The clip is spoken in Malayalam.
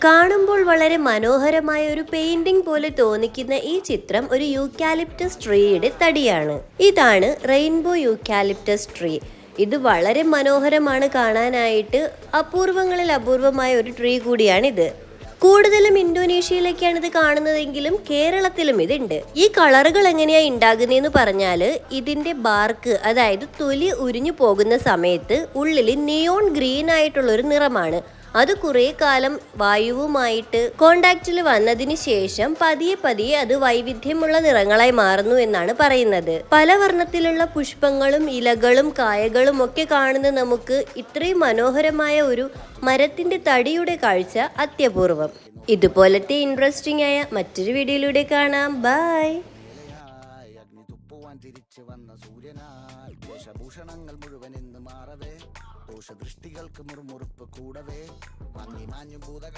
കാണുമ്പോൾ വളരെ മനോഹരമായ ഒരു പെയിന്റിംഗ് പോലെ തോന്നിക്കുന്ന ഈ ചിത്രം ഒരു യൂക്കാലിപ്റ്റസ് ട്രീയുടെ തടിയാണ്. ഇതാണ് റെയിൻബോ യൂക്കാലിപ്റ്റസ് ട്രീ. ഇത് വളരെ മനോഹരമാണ് കാണാനായിട്ട്. അപൂർവങ്ങളിൽ അപൂർവമായ ഒരു ട്രീ കൂടിയാണിത്. കൂടുതലും ഇന്തോനേഷ്യയിലേക്കാണ് ഇത് കാണുന്നതെങ്കിലും കേരളത്തിലും ഇതുണ്ട്. ഈ കളറുകൾ എങ്ങനെയാ ഉണ്ടാകുന്നതെന്ന് പറഞ്ഞാല് ഇതിന്റെ ബാർക്ക്, അതായത് തൊലി ഉരിഞ്ഞു പോകുന്ന സമയത്ത് ഉള്ളിൽ നിയോൺ ഗ്രീൻ ആയിട്ടുള്ള ഒരു നിറമാണ്. അത് കുറെ കാലം വായുവുമായിട്ട് കോണ്ടാക്റ്റിൽ വന്നതിന് ശേഷം പതിയെ പതിയെ അത് വൈവിധ്യമുള്ള നിറങ്ങളായി മാറുന്നു എന്നാണ് പറയുന്നത്. പല വർണ്ണത്തിലുള്ള പുഷ്പങ്ങളും ഇലകളും കായകളും ഒക്കെ കാണുന്ന നമുക്ക് ഇത്രയും മനോഹരമായ ഒരു മരത്തിന്റെ തടിയുടെ കാഴ്ച അത്യപൂർവം. ഇതുപോലത്തെ ഇൻട്രസ്റ്റിംഗ് ആയ മറ്റൊരു വീഡിയോയിലൂടെ കാണാം. ബൈ. തിരിച്ചു വന്ന സൂര്യനാൽ വേഷഭൂഷണങ്ങൾ മുഴുവൻ ഇന്ന് മാറവേ ദോഷദൃഷ്ടികൾക്ക് മുറുമുറുപ്പ് കൂടവേ മങ്ങി മാഞ്ഞു ഭൂതകാല